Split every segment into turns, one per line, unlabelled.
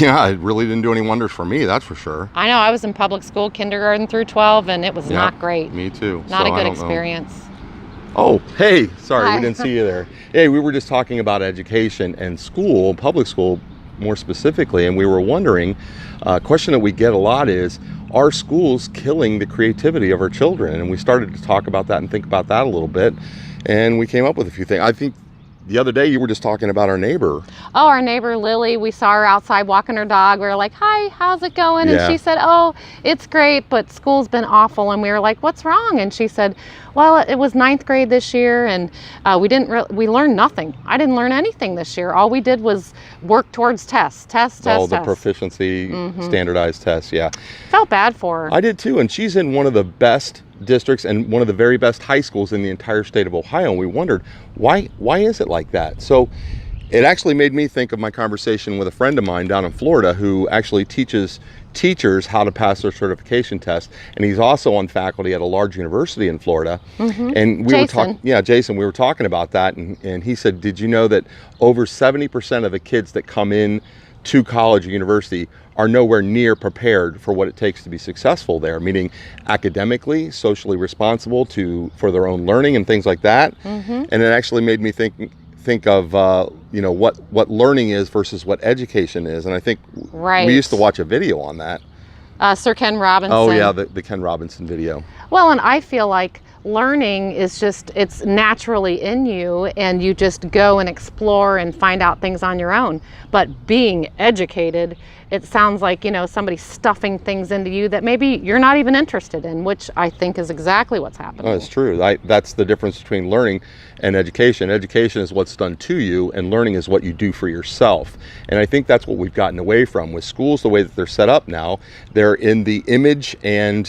Yeah, it really didn't do any wonders for me, that's for sure.
I know, I was in public school, kindergarten through 12, and it was
Yeah,
not great.
Me too.
Not
So
a
I
good
don't know.
experience.
Oh, hey, sorry,
Hi.
we didn't see you there. Hey, we were just talking about education and school, public school more specifically, and we were wondering, a question that we get a lot is, are schools killing the creativity of our children? And we started to talk about that and think about that a little bit, and we came up with a few things. I think the other day you were just talking about our neighbor.
Oh, our neighbor Lily, we saw her outside walking her dog. We were like, hi, how's it going?
Yeah.
And she said, oh, it's great, but school's been awful. And we were like, what's wrong? And she said, well, it was 9th grade this year, and we learned nothing. I didn't learn anything this year. All we did was work towards tests.
All the proficiency standardized tests, yeah.
Felt bad for her.
I did too, and she's in one of the best districts and one of the very best high schools in the entire state of Ohio, and we wondered, why is it like that? So it actually made me think of my conversation with a friend of mine down in Florida who actually teaches teachers how to pass their certification test, and he's also on faculty at a large university in Florida. And we were talking, Jason, we were talking about that, and he said, did you know that over 70% of the kids that come in to college or university are nowhere near prepared for what it takes to be successful there, meaning academically, socially responsible for their own learning and things like that. And it actually made me think of what learning is versus what education is. And I think we used to watch a video on that.
Sir Ken Robinson.
Oh yeah, the Ken Robinson video.
Well, and I feel like learning is it's naturally in you, and you just go and explore and find out things on your own. But being educated, it sounds like, somebody stuffing things into you that maybe you're not even interested in, which I think is exactly what's happening.
Oh, it's true. That's the difference between learning and education. Education is what's done to you, and learning is what you do for yourself. And I think that's what we've gotten away from with schools. The way that they're set up now, they're in the image and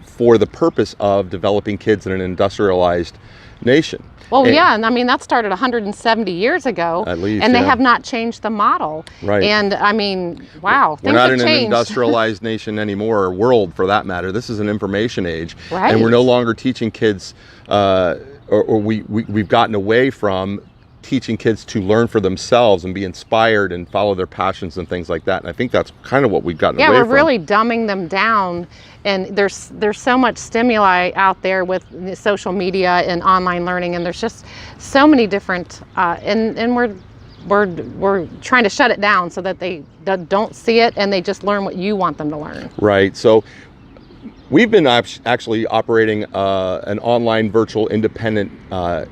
for the purpose of developing kids in an industrialized nation.
Well, and I mean, that started 170 years ago.
At least,
and they have not changed the model.
Right.
And I mean, wow,
we're
things
not
have
in
changed.
an industrialized nation anymore, or world for that matter. This is an information age.
Right.
And we're no longer teaching kids, we've gotten away from teaching kids to learn for themselves and be inspired and follow their passions and things like that. And I think that's kind of what we've gotten away from.
Yeah, we're really dumbing them down, and there's so much stimuli out there with social media and online learning, and there's just so many different and we're trying to shut it down so that they don't see it and they just learn what you want them to learn.
Right. So we've been actually operating an online virtual independent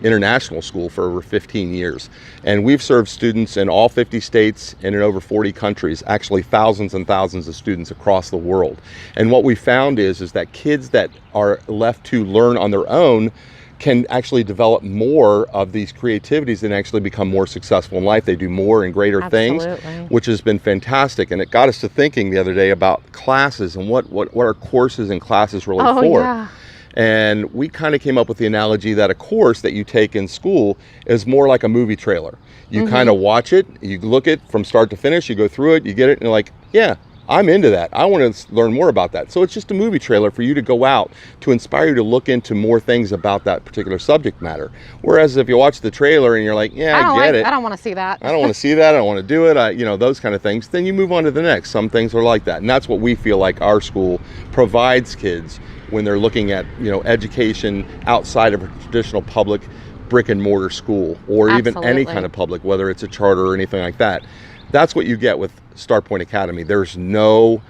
international school for over 15 years. And we've served students in all 50 states and in over 40 countries, actually thousands and thousands of students across the world. And what we found is that kids that are left to learn on their own can actually develop more of these creativities and actually become more successful in life. They do more and greater things, which has been fantastic. And it got us to thinking the other day about classes and what are courses and classes really for.
Yeah.
And we kind of came up with the analogy that a course that you take in school is more like a movie trailer. You kind of watch it, you look at from start to finish, you go through it, you get it, and you're like, yeah, I'm into that. I want to learn more about that. So it's just a movie trailer for you to go out to inspire you to look into more things about that particular subject matter. Whereas if you watch the trailer and you're like, yeah, I get it.
I don't want to see that.
I don't want to see that. I don't want to do it. Those kind of things. Then you move on to the next. Some things are like that. And that's what we feel like our school provides kids when they're looking at, education outside of a traditional public brick and mortar school, or even any kind of public, whether it's a charter or anything like that. That's what you get with Starpoint Academy. There's no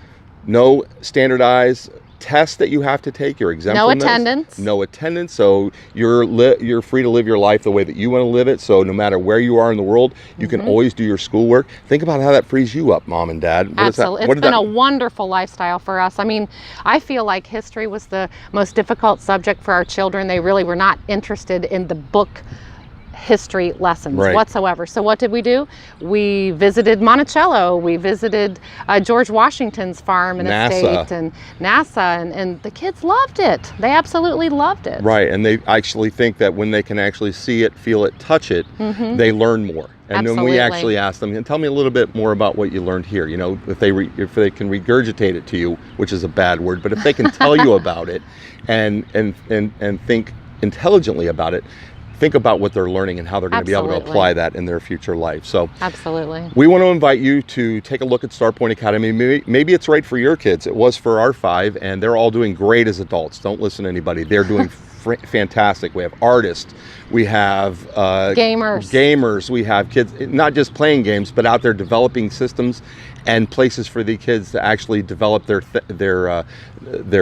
standardized tests that you have to take. You're exempt from those. No attendance. So you're free to live your life the way that you want to live it. So no matter where you are in the world, you can always do your schoolwork. Think about how that frees you up, Mom and Dad.
Absolutely. It's been a wonderful lifestyle for us. I mean, I feel like history was the most difficult subject for our children. They really were not interested in the book history lessons whatsoever. So what did we do? We visited Monticello. We visited George Washington's farm and estate, and NASA, and the kids loved it. They absolutely loved it.
Right, and they actually think that when they can actually see it, feel it, touch it, they learn more. And then we actually ask them, tell me a little bit more about what you learned here. If they can regurgitate it to you, which is a bad word, but if they can tell you about it and think intelligently about it, think about what they're learning and how they're going to be able to
Absolutely.
apply that in their future life. So
Absolutely.
we want to invite you to take a look at Starpoint Academy. Maybe it's right for your kids. It was for our 5, and they're all doing great as adults. Don't listen to anybody. They're doing fantastic. We have artists, we have gamers, we have kids not just playing games, but out there developing systems and places for the kids to actually develop their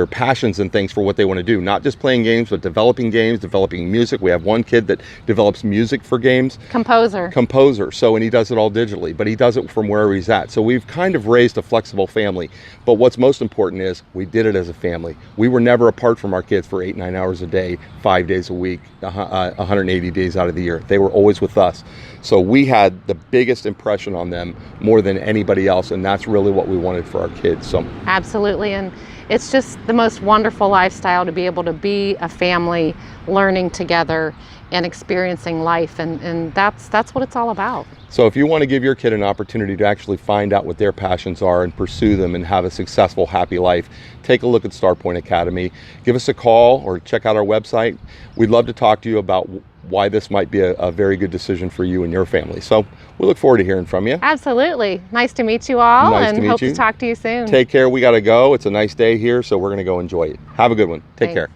passions and things for what they want to do. Not just playing games, but developing games, developing music. We have one kid that develops music for games. Composer. So, and he does it all digitally, but he does it from wherever he's at. So we've kind of raised a flexible family. But what's most important is we did it as a family. We were never apart from our kids for 8-9 hours a day, 5 days a week, 180 days out of the year. They were always with us. So we had the biggest impression on them more than anybody else, and that's really what we wanted for our kids. So
absolutely, and it's just the most wonderful lifestyle to be able to be a family learning together and experiencing life, and that's what it's all about.
So if you want to give your kid an opportunity to actually find out what their passions are and pursue them and have a successful, happy life, take a look at Starpoint Academy. Give us a call or check out our website. We'd love to talk to you about why this might be a very good decision for you and your family. So we look forward to hearing from you.
Absolutely. Nice to meet you all,
Nice
and
to meet
hope
you.
to talk to you soon.
Take care. We got to go. It's a nice day here, so we're going to go enjoy it. Have a good one. Take
Thanks.
care.